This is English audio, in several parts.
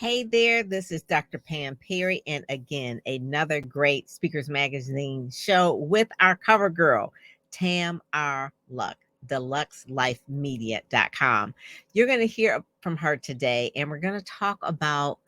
Hey there, this is Dr. Pam Perry, and again, another great Speakers Magazine show with our cover girl, Tam R Luc, deluxelifemedia.com. You're going to hear from her today, and we're going to talk about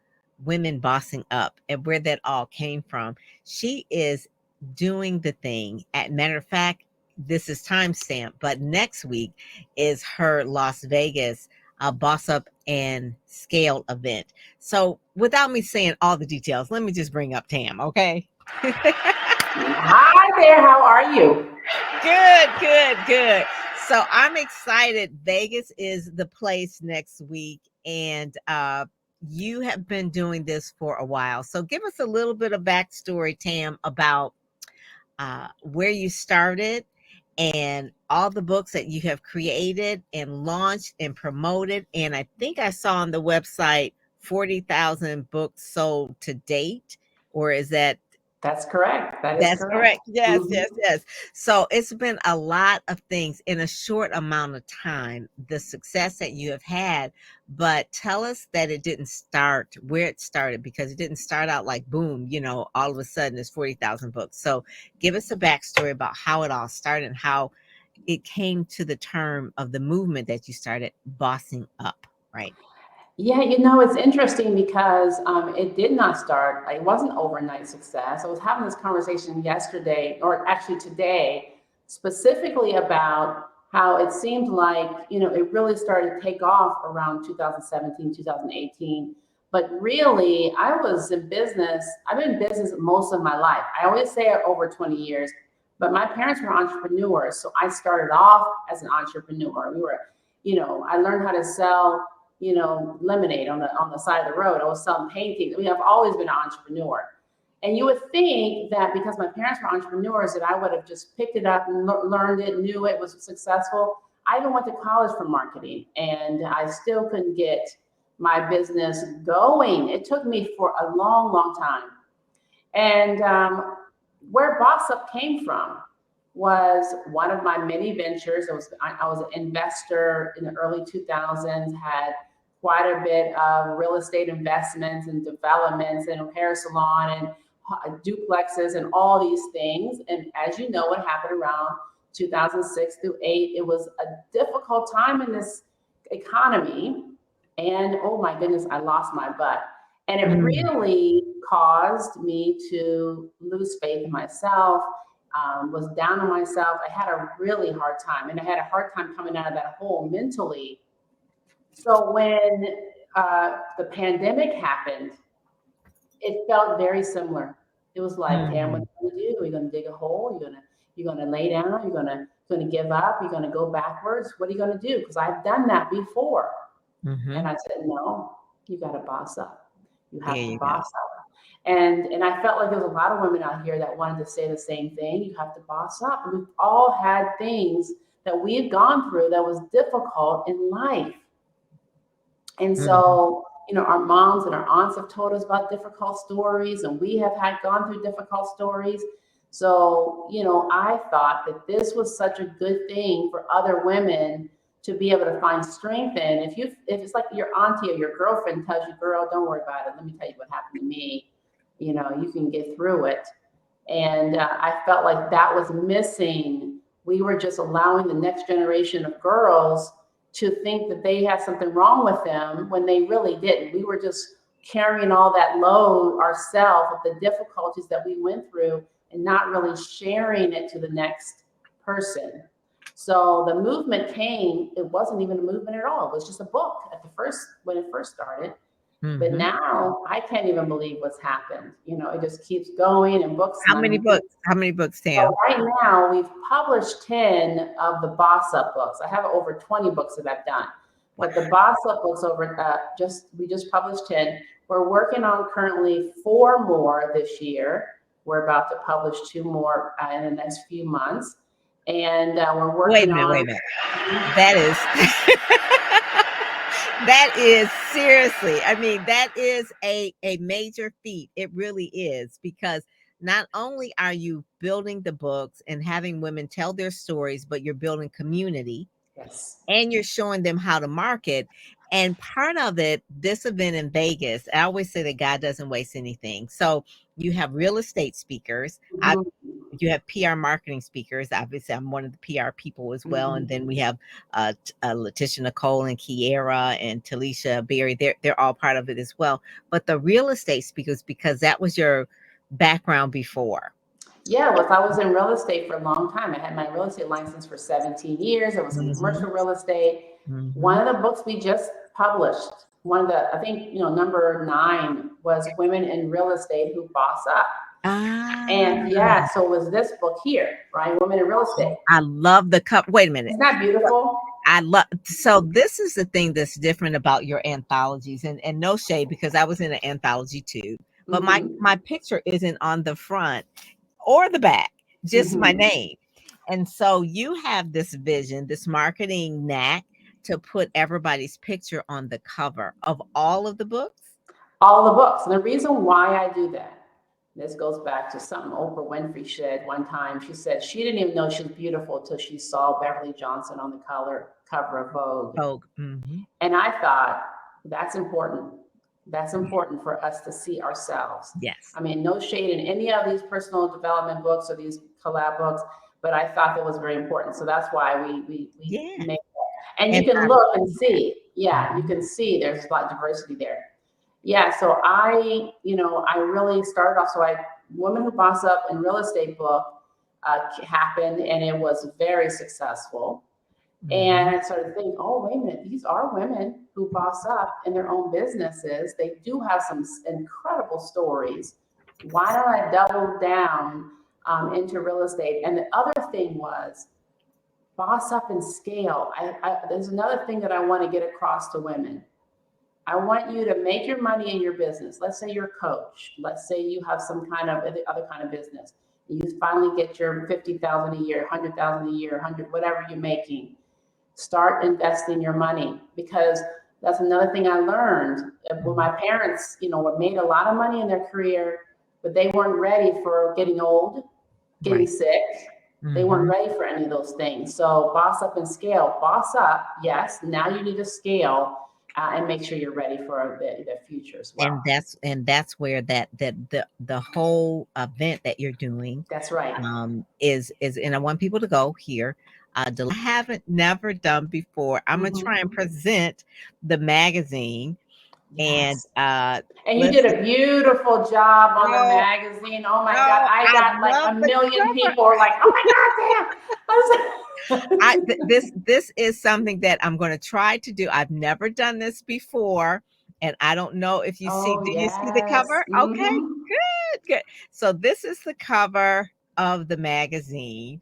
women bossing up and where that all came from. She is doing the thing. At matter of fact, this is timestamp, but next week is her Las Vegas Boss Up and Scale event. So, without me saying all the details, let me just bring up Tam, okay? Hi there, how are you? Good. So, I'm excited. Vegas is the place next week, and you have been doing this for a while. So, give us a little bit of backstory, Tam, about where you started and all the books that you have created and launched and promoted. And I think I saw on the website 40,000 books sold to date, or is that? That's correct. That is That's correct. correct. Yes. So it's been a lot of things in a short amount of time, the success that you have had. But tell us that it didn't start where it started, because it didn't start out like boom, all of a sudden it's 40,000 books. So give us a backstory about how it all started and how it came to the term of the movement that you started, bossing up, right? Yeah, it's interesting because it did not start, it wasn't overnight success. I was having this conversation yesterday, or actually today, specifically about how it seemed like, it really started to take off around 2017, 2018. But really, I've been in business most of my life. I always say over 20 years, but my parents were entrepreneurs. So I started off as an entrepreneur. I learned how to sell lemonade on the side of the road. I was selling paintings. I've always been an entrepreneur. And you would think that because my parents were entrepreneurs that I would have just picked it up and learned it, knew it, was successful. I even went to college for marketing and I still couldn't get my business going. It took me for a long, long time. And where Boss Up came from was one of my many ventures. I was an investor in the early 2000s, had quite a bit of real estate investments and developments and a hair salon and duplexes and all these things. And as you know, what happened around 2006 through 8, it was a difficult time in this economy. And oh my goodness, I lost my butt. And it really caused me to lose faith in myself, was down on myself. I had a really hard time, and I had a hard time coming out of that hole mentally. So when the pandemic happened, it felt very similar. It was like, Tam, what are you gonna do? Are you gonna dig a hole? You're gonna lay down? You're gonna give up? You're gonna go backwards? What are you gonna do? Because I've done that before. And I said, no, you got to boss up. You have to boss up. And I felt like there was a lot of women out here that wanted to say the same thing. You have to boss up. And we've all had things that we've gone through that was difficult in life. And so, our moms and our aunts have told us about difficult stories, and we have gone through difficult stories. So, I thought that this was such a good thing for other women to be able to find strength in. If it's like your auntie or your girlfriend tells you, girl, don't worry about it. Let me tell you what happened to me. You can get through it. And I felt like that was missing. We were just allowing the next generation of girls to think that they had something wrong with them when they really didn't. We were just carrying all that load ourselves of the difficulties that we went through and not really sharing it to the next person. So the movement came, it wasn't even a movement at all. It was just a book when it first started. But now I can't even believe what's happened. It just keeps going and books. How many books, Tam? So right now we've published 10 of the Boss Up books. I have over 20 books that I've done. But the Boss Up books we just published 10. We're working on currently 4 more this year. We're about to publish 2 more in the next few months. And we're working on. Wait a minute. That is seriously, that is a major feat. It really is, because not only are you building the books and having women tell their stories, but you're building community. Yes. And you're showing them how to market. And part of it, this event in Vegas, I always say that God doesn't waste anything. So you have real estate speakers. Mhm. You have PR marketing speakers. Obviously, I'm one of the PR people as well. And Mhm. then we have Letitia Nicole and Kiera and Talisha Berry. They're all part of it as well. But the real estate speakers, because that was your background before. Yeah, well, I was in real estate for a long time. I had my real estate license for 17 years. I was in Hmm. commercial real estate. Hmm. One of the books we just published, one of the, I think, number 9 was Women in Real Estate Who Boss Up. Ah, And yeah, so it was this book here, right? Women in Real Estate. I love the cup. Wait a minute. Isn't that beautiful? I love, so this is the thing that's different about your anthologies, and no shade because I was in an anthology too, but Hmm. my picture isn't on the front or the back, just my Hmm. name. And so you have this vision, this marketing knack to put everybody's picture on the cover of all of the books. All the books. And the reason why I do that, this goes back to something Oprah Winfrey said one time. She said she didn't even know she was beautiful until she saw Beverly Johnson on the cover of Vogue. Oh, hmm. And I thought, that's important. That's important for us to see ourselves. Yes. I mean, no shade in any of these personal development books or these collab books, but I thought that was very important. So that's why we Yeah. make that. And you And can I look and love that. see. Yeah, you Mhm. can see there's a lot of diversity there. Yeah, so I really started off. So Women Who Boss Up in Real Estate book happened, and it was very successful. And Mhm. I started thinking, oh, wait a minute, these are women who boss up in their own businesses. They do have some incredible stories. Why don't I double down into real estate? And the other thing was boss up and scale. There's another thing that I want to get across to women. I want you to make your money in your business. Let's say you're a coach. Let's say you have some kind of other kind of business. You finally get your 50,000 a year, 100,000 a year, 100, whatever you're making. Start investing your money, because that's another thing I learned when Mhm. my parents, made a lot of money in their career, but they weren't ready for getting old, getting Right. sick. They weren't Mhm. ready for any of those things. So boss up and scale. Boss up, yes. Now you need to scale and make sure you're ready for the future as well. And that's where the whole event that you're doing That's right. is, and I want people to go here. I haven't never done before. I'm gonna try and Mhm. present the magazine and Yes. And you did listen. a beautiful job on the Oh, magazine. Oh my God. oh, I I got like love a the million cover. people were like, oh my God, Sam. This is something that I'm going to try to do. I've never done this before, and I don't know if you see. Oh, Do you see the yes. cover? Okay, Hmm. good, good. So this is the cover of the magazine.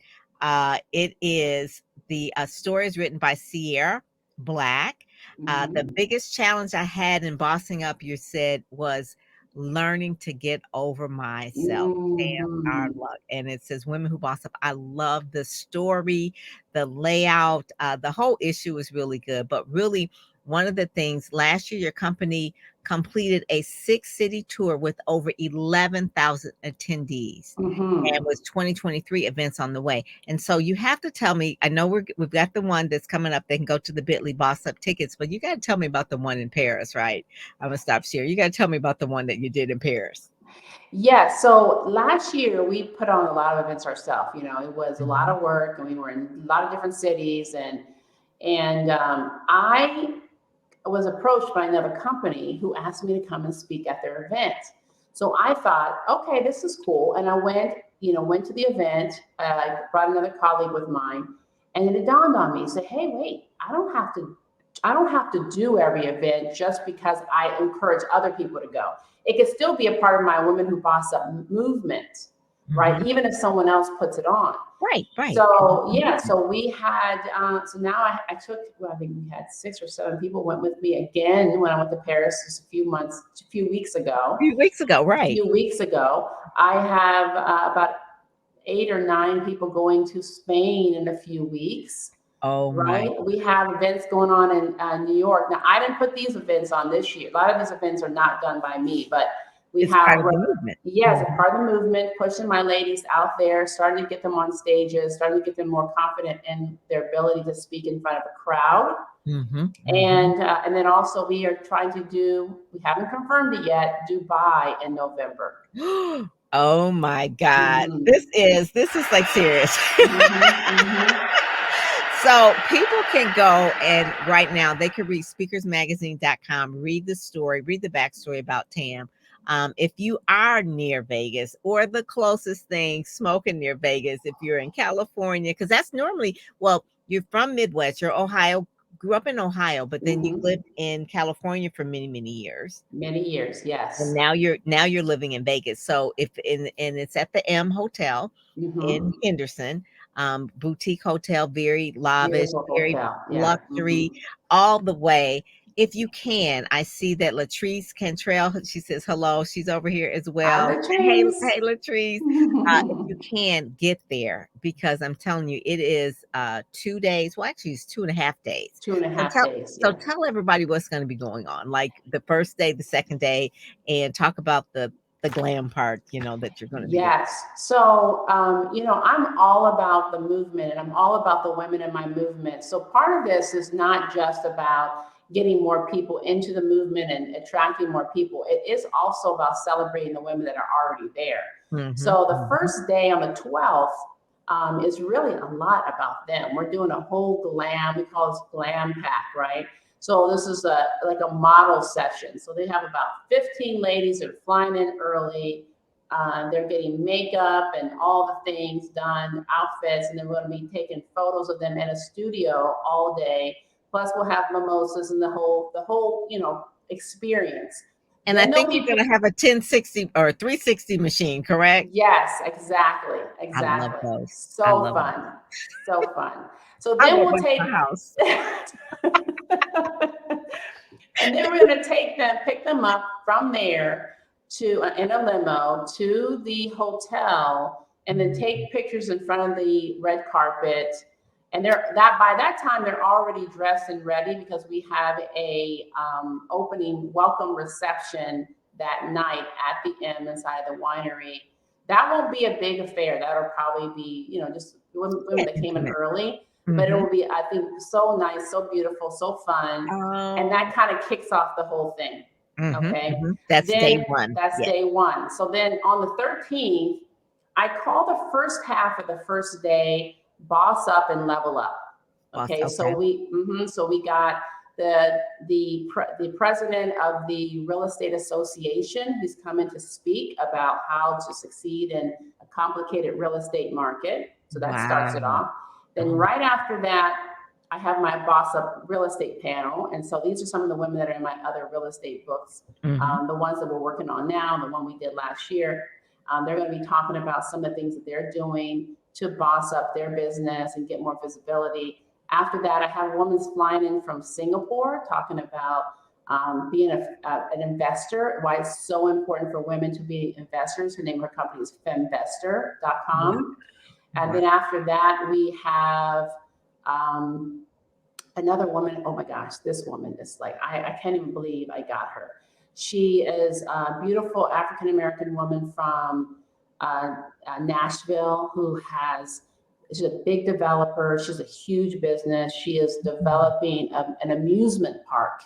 It is the story is written by Sierra Black. The Hmm. biggest challenge I had in bossing up, you said, was learning to get over myself. Tam R Hmm. Luc. And it says Women Who Boss Up. I love the story, the layout, the whole issue is really good. But really, one of the things last year, your company completed a 6-city tour with over 11,000 attendees. And Hmm. with 2023 events on the way. And so you have to tell me, I know we've got the one that's coming up. They can go to the Bitly Boss Up tickets, but you got to tell me about the one in Paris, right? I'm going to stop sharing. You got to tell me about the one that you did in Paris. Yeah, so last year we put on a lot of events ourselves. It was a lot Mhm. of work, and we were in a lot of different cities, and I was approached by another company who asked me to come and speak at their event. So I thought, okay, this is cool, and I went to the event. I brought another colleague with mine, and then it dawned on me. Said, hey, wait, I don't have to do every event just because I encourage other people to go. It could still be a part of my Women Who Boss Up movement, right? Mhm. Even if someone else puts it on. Right, right. So yeah, so we had so now I took, well, I think we had 6 or 7 people went with me again when I went to Paris just a few weeks A ago. few weeks ago, A right. few weeks ago, I have about 8 or 9 people going to Spain in a few weeks. Oh my. Right, we have events going on in New York. Now, I didn't put these events on this year. A lot of these events are not done by me, but We It's have, part of the movement. yes, a part of the movement, pushing my ladies out there, starting to get them on stages, starting to get them more confident in their ability to speak in front of a crowd. Mm-hmm. And then also we are trying to do, we haven't confirmed it yet, Dubai in November. Oh my God. Mhm. This is like serious. Mhm. So people can go and right now they can read speakersmagazine.com, read the story, read the backstory about Tam. If you are near Vegas or the closest thing smoking near Vegas, if you're in California, because that's normally, well, you're from Midwest, you're Ohio, grew up in Ohio, but then you Mhm. lived in California for many, many years. Many years, And yes. now you're living in Vegas. So if in and it's at the M Hotel in Mhm. Henderson, boutique hotel, very lavish, Beautiful very hotel. Yeah. luxury, all the way. If you can, I see that Latrice Cantrell, she says hello. She's over here as Hi, well. Hey, Latrice. hey, Latrice. If you can get there, because I'm telling you, it is 2 days. Well, actually, it's 2.5 days. Two and a So half tell days. so Yeah. tell everybody what's going to be going on, like the first day, the second day, and talk about the glam part, that you're going to be doing. Yes. So, I'm all about the movement and I'm all about the women in my movement. So part of this is not just about getting more people into the movement and attracting more people. It is also about celebrating the women that are already there. Mhm, So the mhm. first day on the 12th is really a lot about them. We're doing a whole glam, we call this glam pack, right? So this is like a model session. So they have about 15 ladies that are flying in early. They're getting makeup and all the things done, outfits, and then we're going to be taking photos of them in a studio all day. Plus, we'll have mimosas and the whole experience. And I Then think there'll you're be gonna have a 1060 or 360 machine, correct? yes, exactly, I love exactly. those. I So love them. fun, so fun. So I then want we'll one in take, my house. and then we're going to take them, pick them up from there to in a limo to the hotel, and then take pictures in front of the red carpet. And by that time they're already dressed and ready because we have a opening welcome reception that night at the M inside the winery. That won't be a big affair. That'll probably be just women Yeah, that came in intimate. early, but it Mhm. will be, I think, so nice, so beautiful, so fun. And Oh. that kind of kicks off the whole thing. Mhm, Okay. mhm. That's day Then 1. that's Yeah. day one. So then on the 13th, I call the first half of the first day boss up and level up. Boss, Okay. okay. So we got the president of the real estate association who's coming to speak about how to succeed in a complicated real estate market. So that starts it Wow. off. Then Oh, right after that, I have my boss up real estate panel. And so these are some of the women that are in my other real estate books, mhm. the ones that we're working on now, the one we did last year. They're going to be talking about some of the things that they're doing to boss up their business and get more visibility. After that, I have women flying in from Singapore talking about being an investor, why it's so important for women to be investors. Her name of her company is Wow. femvestor.com. And Wow. then after that, we have another woman. Oh my gosh, this woman is like, I can't even believe I got her. She is a beautiful African American woman from Nashville who she's a big developer. She's a huge business. She is developing an amusement park.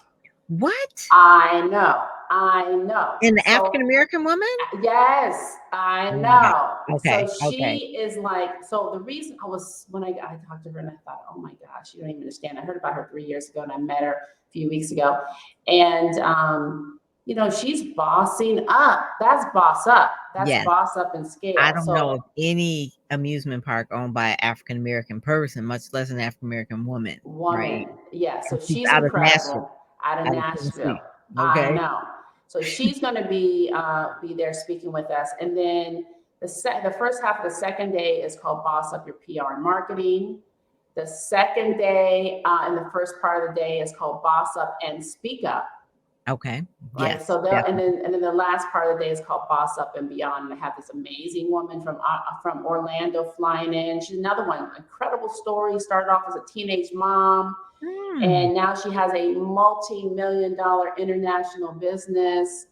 What? I know. An African So American woman? yes, I Oh my god. know. So Okay, okay. she is like, so the reason when I talked to her and I thought, oh my gosh, you don't even understand. I heard about her 3 years ago and I met her a few weeks ago. And, she's bossing up. That's boss up. That's Yes. boss up in I scale. don't know So of any amusement park owned by an African American person, much less an African American woman, right? woman, yeah. So And she's she's out of Nashville, incredible out of out of Nashville. Tennessee. I Okay. know. So she's going to be there speaking with us, and then the first half of the second day is called Boss Up Your PR and Marketing. The second day and the first part of the day is called Boss Up and Speak Up. Okay. Right. Yes, So definitely. and then the last part of the day is called Boss Up and Beyond. And I have this amazing woman from Orlando flying in. She's another one, incredible story. Started off as a teenage mom, Mm. and now she has a multi-million-dollar international business.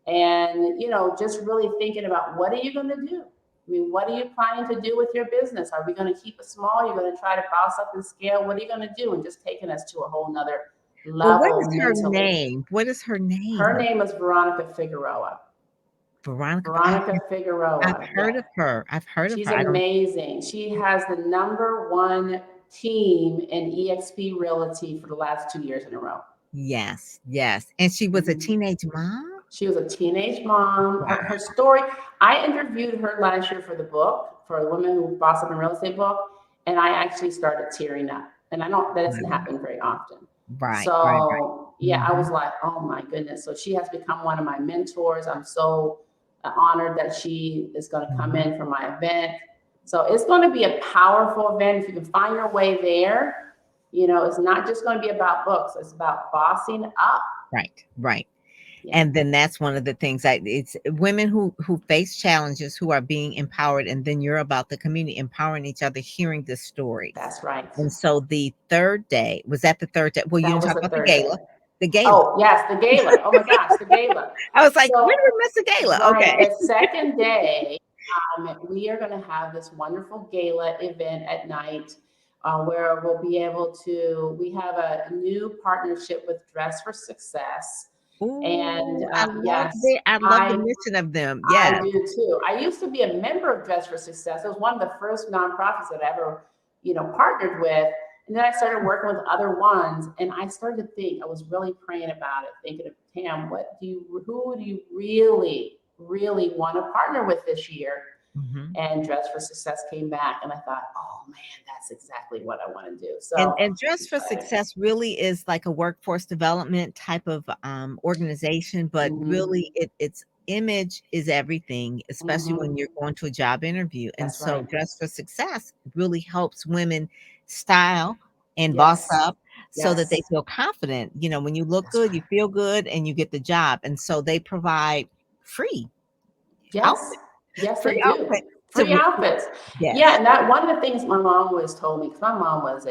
And, just really thinking about what are you going to do? I mean, what are you planning to do with your business? Are we going to keep it small? You're going to try to bounce up and scale? What are you going to do? And just taking us to a whole nother Well, what is level her mentally. name? What is her Her name? name is Veronica Figueroa. Veronica. Veronica I've Figueroa. heard Yeah. of her. I've heard of She's her. I don't. amazing. She has the #1 team in EXP Realty for the last 2 years in a row. Yes, yes. And she was a Mhm. teenage mom? She was a teenage mom. Wow. Her story, I interviewed her last year for the book, for the Women Who Boss Up in Real Estate book, and I actually started tearing up. And I don't, that doesn't Wow. happen very often. Right, right, right. So, yeah, I Mhm, was like, oh my goodness. So she has become one of my mentors. I'm so honored that she is going to come mhm. in for my event. So it's going to be a powerful event. If you can find your way there, it's not just going to be about books, it's about bossing up. Right, right. Yeah, And then that's one of the things it's women who face challenges, who are being empowered, and then you're about the community empowering each other, hearing the stories. that's right. And so the third day, was that the third day? Well, you That didn't was talk the about the third day. gala. The gala. Oh, yes, the gala. Oh my gosh, the gala. I was like, when So, did we miss the gala? right, Okay. the second day, we are going to have this wonderful gala event at night where we'll be able to. We have a new partnership with Dress for Success. And Ooh, I love yes, it. I love the I mission of them. I Yes. do too. I used to be a member of Dress for Success. It was one of the first nonprofits that I ever, partnered with. And then I started working with other ones, and I started to think. I was really praying about it, thinking of Tam, who do you really, really want to partner with this year? Mhm. And Dress for Success came back, and I thought, oh man, that's exactly what I want to do. And So Dress for excited. Success really is like a workforce development type of organization, but Mm-hmm. really its image is everything, especially when Mm-hmm. you're going to a job interview. And That's so right. Dress for Success really helps women style and boss Yes. up so that they Yes. feel confident. When you look That's good, you right. feel good, and you get the job. And so they provide free Yes, outfit, yes, free they outfit do. to Free outfits. Yeah, yes. and that one of the things my mom always told me, because my mom was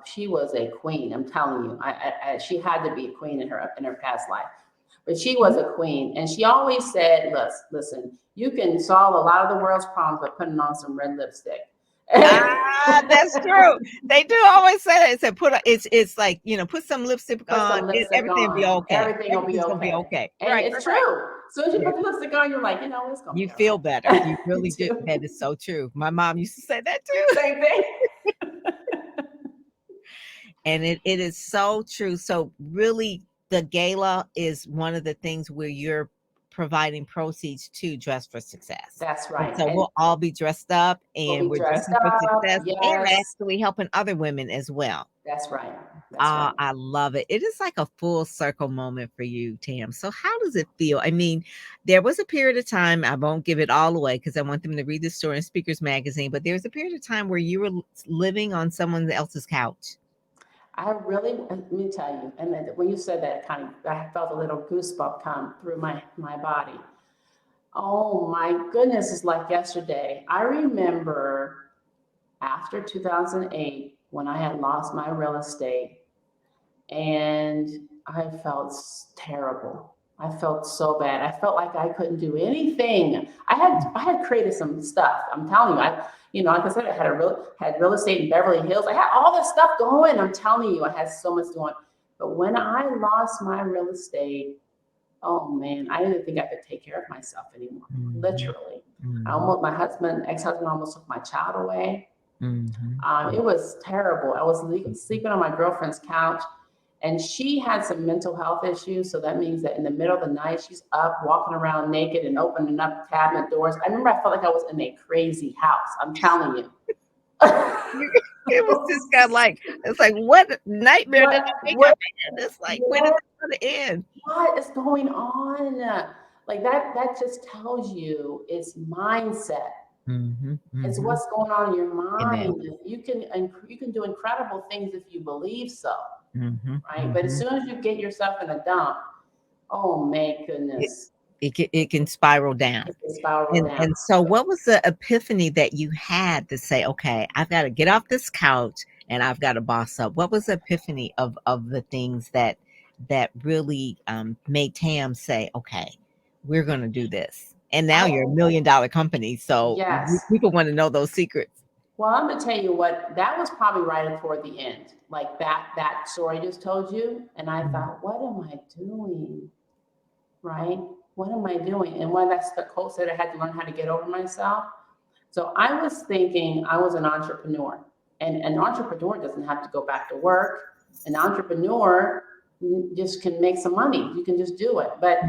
she was a queen. I'm telling you, she had to be a queen in her past life, but she was a queen, and she always said, "Listen, you can solve a lot of the world's problems by putting on some red lipstick." Ah, that's true. They do always say that. It said put a, it's like, put some lipstick Put on, some lipstick everything will be on, okay. everything will be Everything's gonna be okay. okay. And Right, it's right, right. true. As soon as you Yeah. put the lipstick on, you're like, it's gonna You be all feel better. right. You Me really do. too. That is so true. My mom used to say that too. Same thing. And it is so true. So really the gala is one of the things where you're providing proceeds to Dress for Success. That's And right. so And we'll all be dressed up we'll and be we're dressed dressing for up. success and Yes, actually helping other women as well. that's right. That's Ah, right. I love it. It is like a full circle moment for you, Tam. So how does it feel? I mean, there was a period of time, I won't give it all away because I want them to read the story in Speakers Magazine, but there was a period of time where you were living on someone else's couch. I really, let me tell you, and then when you said that, I felt a little goosebump come through my body. Oh my goodness, it's like yesterday. I remember after 2008 when I had lost my real estate and I felt terrible. I felt so bad. I felt like I couldn't do anything. I had created some stuff. I'm telling you, like I said, I had real estate in Beverly Hills. I had all this stuff going. I'm telling you, I had so much going. But when I lost my real estate, oh man, I didn't think I could take care of myself anymore. Mhm, Literally, mhm, ex-husband, almost took my child away. mhm, It was terrible. I was sleeping on my girlfriend's couch, and she had some mental health issues. So that means that in the middle of the night, she's up, walking around naked and opening up cabinet doors. I remember I felt like I was in a crazy house. I'm telling you. It was just kind of like, it's like, what nightmare did I think I'm what, in? It's like, when is what, it going to end? what is going on? Like that just tells you it's mindset. Mhm, It's mhm. what's going on in your Amen. mind. You can do incredible things if you believe so. Mhm, Right? But as mhm. soon as you get yourself in a dump, oh my It goodness, it can spiral down. it can spiral And down. and so what was the epiphany that you had to say, "Okay, I've gotta get off this couch and I've gotta boss up." What was the epiphany of the things that really, made Tam say, "Okay, we're going to do this. And now I you're $1 million company. So yes. people want to know those secrets. Well, I'm gonna tell you what, that was probably right toward the end, like that story I just told you. And I Mhm. thought, what am I doing? Right? What am I doing? And when that's the coach said I had to learn how to get over myself. So I was thinking I was an entrepreneur. And an entrepreneur doesn't have to go back to work. An entrepreneur just can make some money. You can just do it. But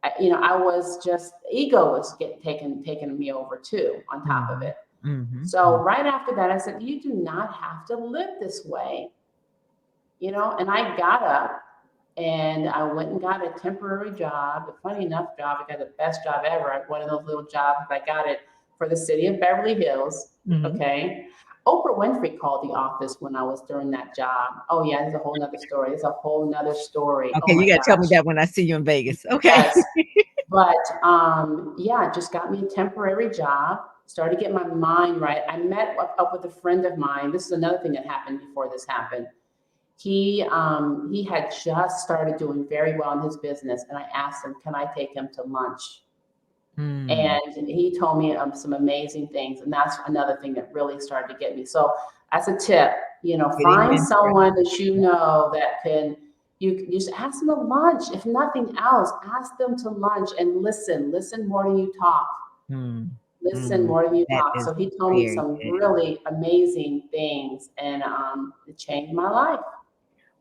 I was just ego was getting taking me over too on top of Mhm. it. Mhm. So right after that, I said, you do not have to live this way, and I got up and I went and got a temporary job, a funny enough job. I got the best job ever. One of those little jobs. I got it for the city of Beverly Hills. Mhm. Okay. Oprah Winfrey called the office when I was doing that job. Oh yeah, there's a whole nother story. It's a whole nother story. Oh Okay, my you got to tell me gosh. that when I see you in Vegas. Okay. Yes. But yeah, just got me a temporary job. Started to get my mind right. I met up with a friend of mine. This is another thing that happened before this happened. He had just started doing very well in his business, and I asked him, "Can I take him to lunch?" Mm. And he told me some amazing things, and that's another thing that really started to get me. So, as a tip, Getting find mentored. someone that you know that can. You just ask them to lunch. If nothing else, ask them to lunch and listen. Listen more than you talk. Mm. Listen Mm. more than you That talk. is So he told me very some good. really amazing things, and it changed my life.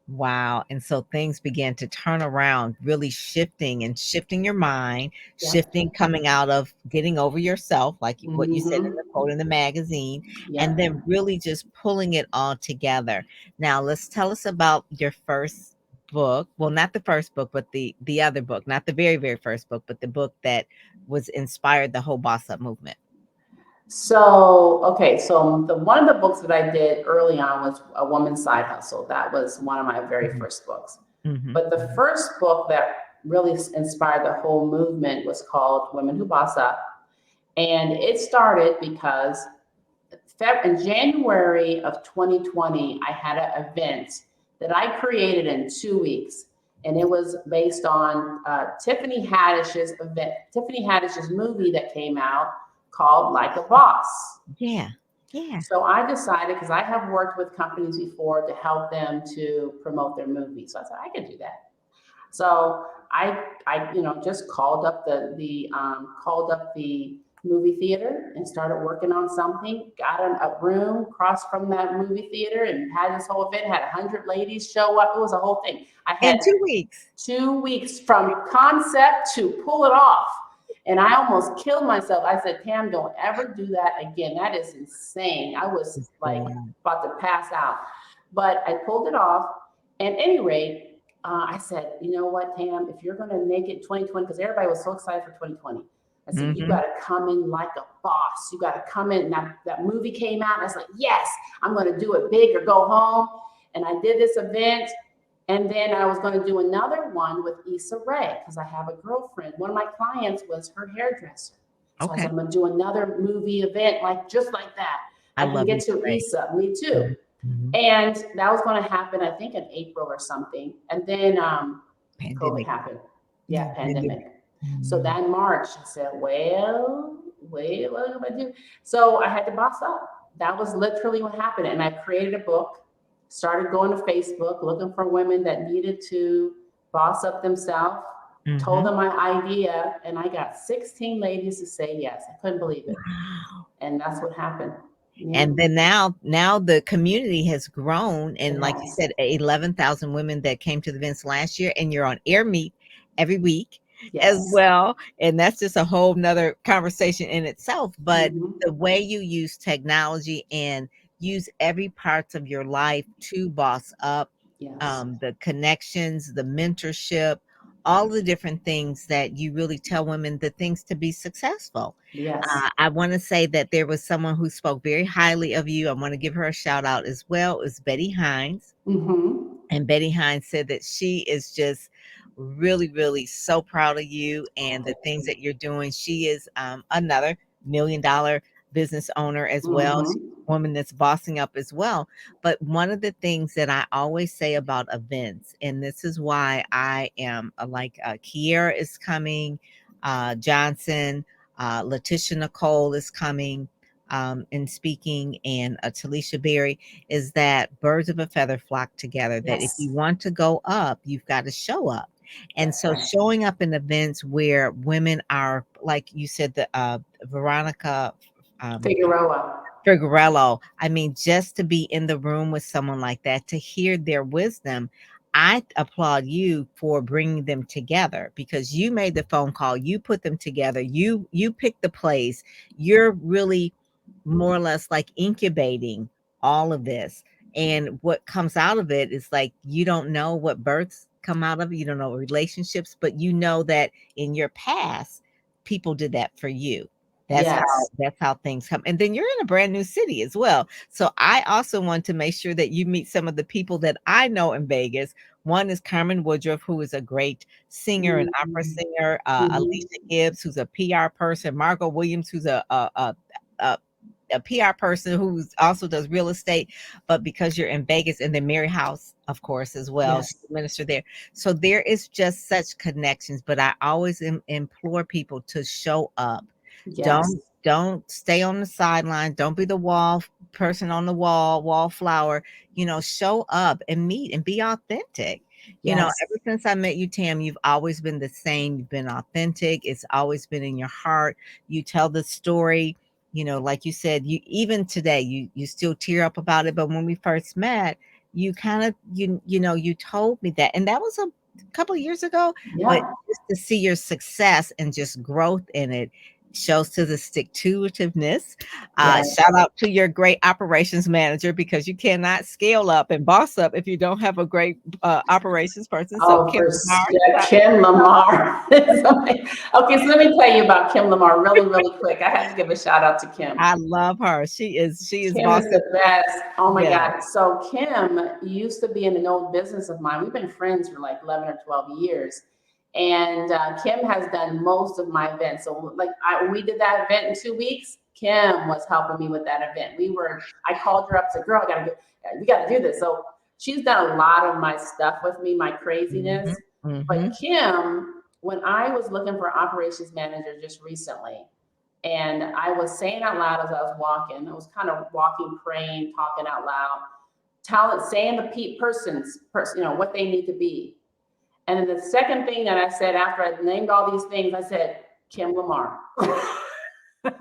Wow. And so things began to turn around, really shifting your mind, Yep. shifting, coming out of getting over yourself, like what you said in Mm-hmm. the quote in the magazine, and Yep. then really just pulling it all together. Now, let's tell us about your first book. Well, not the first book, but the other book, not the very, very first book, but the book that was inspired the whole boss up movement. So, okay, so the one of the books that I did early on was A Woman's Side Hustle. That was one of my very Mhm. first books. Mhm. But the first book that really inspired the whole movement was called Women Who Boss Up. And it started because in January of 2020, I had an event that I created in 2 weeks. And it was based on Tiffany Haddish's event, Tiffany Haddish's movie that came out called Like a Boss. Yeah. Yeah. So I decided, because I have worked with companies before to help them to promote their movies. So I said, I could do that. So I just called up the movie theater and started working on something. Got a room across from that movie theater and had this whole event. Had 100 ladies show up. It was a whole thing. I In had 2 weeks. 2 weeks from concept to pull it off. And I almost killed myself. I said, Tam, don't ever do that again. That is insane. I was It's like good. about to pass out. But I pulled it off. At any rate, I said, you know what, Tam, if you're going to make it 2020, because everybody was so excited for 2020. I said, you got Mhm. to come in like a boss. You got to come in. And that movie came out. And I was like, yes, I'm going to do it big or go home. And I did this event. And then I was going to do another one with Issa Rae because I have a girlfriend. One of my clients was her hairdresser. So I said, Okay. I'm going to do another movie event just like that. I I can love get you, to Ray. Issa, me too. Mhm. Mhm. And that was going to happen, I think, in April or something. And then COVID Pandemic. happened. Yeah, Yeah, pandemic. pandemic. So Mhm. that March, I said, well, wait, what am I do? So I had to boss up. That was literally what happened. And I created a book, started going to Facebook, looking for women that needed to boss up themselves, told Mhm. them my idea, and I got 16 ladies to say yes. I couldn't believe it. Wow. And that's what happened. Yeah, And then now the community has grown, it and like you has. said, 11,000 women that came to the events last year, and you're on Air Meet every week as Yes. well. And that's just a whole nother conversation in itself. But Mm-hmm. the way you use technology and use every parts of your life to boss up, Yes. the connections, the mentorship, all the different things that you really tell women the things to be successful. Yes. I want to say that there was someone who spoke very highly of you. I want to give her a shout out as well. Is Betty Hines. Mm-hmm. And Betty Hines said that she is just really, really so proud of you Oh, and the thank things you. that you're doing. She is another $1 million business owner as well. She's Mm-hmm. a woman that's bossing up as well. But one of the things that I always say about events, and this is why I am like Kiera is coming. Johnson, Letitia Nicole is coming and speaking, and Talisha Berry, is that birds of a feather flock together. That if Yes. you want to go up, you've got to show up. And That's so right. showing up in events where women are, like you said, the Veronica um, Figueroa. Figuerello, I mean, just to be in the room with someone like that, to hear their wisdom, I applaud you for bringing them together because you made the phone call, you put them together, you picked the place. You're really more or less like incubating all of this. And what comes out of it is like you don't know what births come out of it, you don't know relationships, but you know that in your past, people did that for you. Yes. That's how things come. And then you're in a brand new city as well. So I also want to make sure that you meet some of the people that I know in Vegas. One is Carmen Woodruff, who is a great singer and opera Mhm. singer. Mhm. Alicia Gibbs, who's a PR person. Margot Williams, who's a a PR person who also does real estate, but because you're in Vegas, and then Mary House, of course, as well. She's Yes. a minister there. So there is just such connections, but I always implore people to show up. Yes. Don't stay on the sideline. Don't be the wall person on the wallflower. Show up and meet and be authentic. Yes. Ever since I met you, Tam, you've always been the same. You've been authentic. It's always been in your heart. You tell the story, like you said, you even today, you still tear up about it. But when we first met, you kind of you told me that, and that was a couple of years ago. But Yeah. just to see your success and just growth in it shows to the stick to itiveness. Shout Yes. out to your great operations manager, because you cannot scale up and boss up if you don't have a great operations person. So Oh, Kim Lamar, yeah, Kim Lamar. Okay, so let me tell you about Kim Lamar really, really quick. I had to give a shout out to Kim. I love her. She is Kim is boss up. the best. Oh my Yeah. God. So Kim used to be in an old business of mine. We've been friends for like 11 or 12 years. And Kim has done most of my events. So like when we did that event in 2 weeks, Kim was helping me with that event. I called her up, said, girl, we got to do this. So she's done a lot of my stuff with me, my Mhm, craziness. But mhm. Kim, when I was looking for operations manager just recently, and I was saying out loud as I was walking, I was kind of walking, praying, talking out loud, saying the what they need to be. And then the second thing that I said after I named all these things, I said, Kim Lamar. It's like,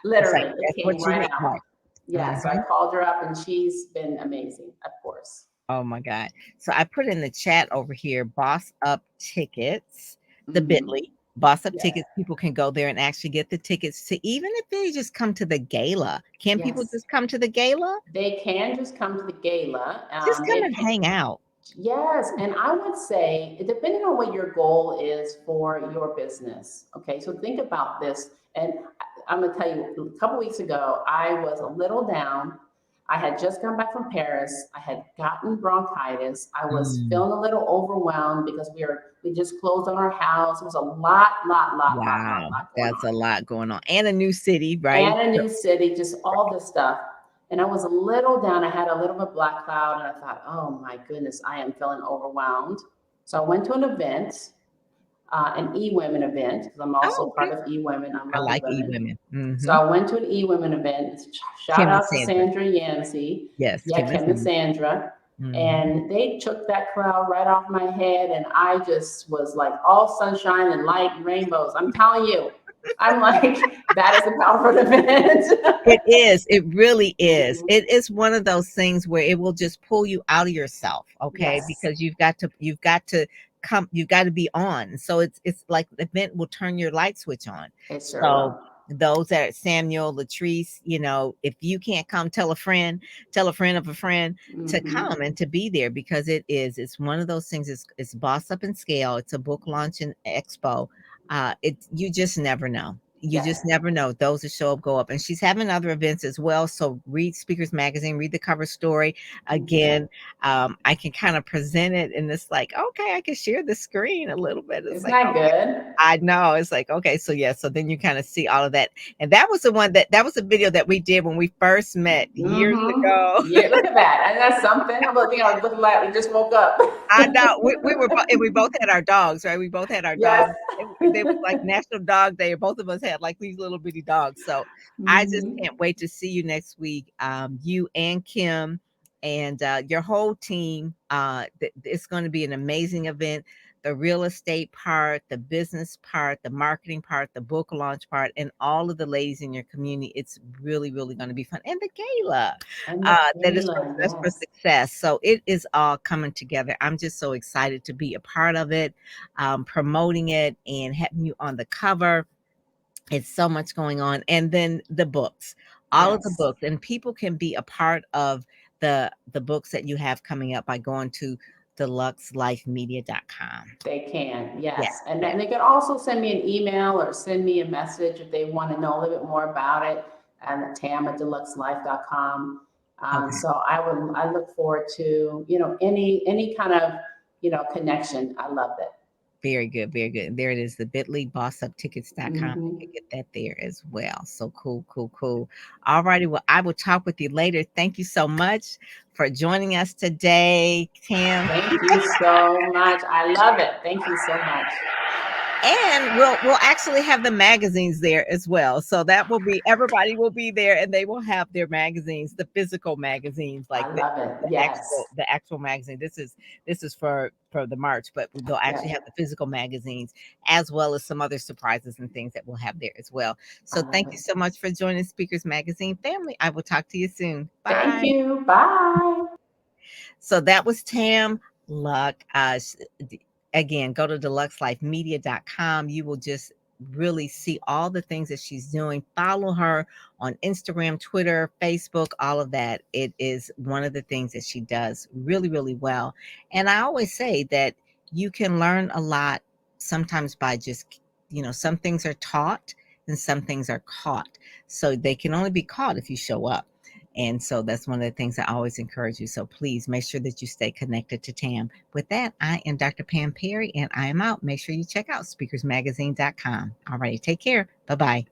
Literally, it that's came what you right need, out. right? Yeah, so I Mhm. called her up and she's been amazing, of course. Oh my god. So I put in the chat over here, Boss Up Tickets, the Hmm. Bitly. Boss Up Yeah, Tickets, people can go there and actually get the tickets to, even if they just come to the gala. Can people yes. just come to the gala? They can just come to the gala. Just come They and can, hang out. yes, and I would say, depending on what your goal is for your business, okay, so think about this. And I'm gonna tell you, a couple weeks ago, I was a little down. I had just come back from Paris. I had gotten bronchitis. I was Mm, feeling a little overwhelmed because we just closed on our house. It was a wow. lot going That's a on, lot going on. And a new city, right? and a new city, just all this stuff. And I was a little down. I had a little bit of black cloud, and I thought, oh my goodness, I am feeling overwhelmed. So I went to an event, an E-Women event, because I'm also Oh, part okay. of E-Women. I I love like E-Women. e-women. So Mhm. I went to an E-Women event. Shout Kim and out to Sandra. Sandra Yancey. Yes, Yeah, Kim and Kim and Sandra. Sandra. Mhm. And they took that cloud right off my head, and I just was like all sunshine and light and rainbows. I'm telling you, I'm like, that is the power of an event. It is. It really is. Mhm. It is one of those things where it will just pull you out of yourself, okay? Yes, Because you've got to come, you've got to be on. So it's like the event will turn your light switch on. it sure So will. those that Samuel, Latrice, if you can't come, tell a friend of a friend to Hmm. come and to be there, because it's one of those things. It's Boss Up and Scale. It's a book launch and expo. You just never know. you Yes. just never know. Those that show up go up. And she's having other events as well. So read Speakers Magazine, read the cover story. Again, I can kind of present it and it's like, okay, I can share the screen a little bit. It's Isn't like, that okay. good? I know. It's like, okay, so yeah, so then you kind of see all of that. And that was the one that was a video that we did when we first met years ago. Yeah, look at that. And that's something. I'm looking, I was looking like we just woke up. I know. We were and we both had our dogs, right? We both had our Yes. dogs. They was like National Dog Day. Both of us had like these little bitty dogs. So I just can't wait to see you next week. You and Kim and your whole team. It's going to be an amazing event. The real estate part, the business part, the marketing part, the book launch part, and all of the ladies in your community. It's really, really going to be fun. And the gala And the that is for gala, Dress for yes. Success. So it is all coming together. I'm just so excited to be a part of it, promoting it and having you on the cover. It's so much going on. And then the books, all of the Yes. books, and people can be a part of the books that you have coming up by going to deluxelifemedia.com. They can, Yeah. yes. And then they can also send me an email or send me a message if they want to know a little bit more about it, and tam@deluxelife.com. Okay. So I look forward to, any kind of, connection. I love it. Very good, very good. There it is, the bit.ly bossuptickets.com. You can Mhm. get that there as well. So cool, cool, cool. All righty. Well, I will talk with you later. Thank you so much for joining us today, Tam. Thank you so much. I love it. Thank you so much. And we'll actually have the magazines there as well. So that will be everybody will be there and they will have their magazines, the physical magazines, like I love it. the Yes. actual magazine. This is for the March, but they'll actually Yes. have the physical magazines as well as some other surprises and things that we'll have there as well. I So love thank you it. so much for joining Speakers Magazine family. I will talk to you soon. Thank Bye. you. Bye. So that was Tam Luc. Again, go to deluxelifemedia.com. You will just really see all the things that she's doing. Follow her on Instagram, Twitter, Facebook, all of that. It is one of the things that she does really, really well. And I always say that you can learn a lot sometimes by just, some things are taught and some things are caught. So they can only be caught if you show up. And so that's one of the things I always encourage you. So please make sure that you stay connected to Tam. With that, I am Dr. Pam Perry and I am out. Make sure you check out speakersmagazine.com. All righty, take care. Bye bye.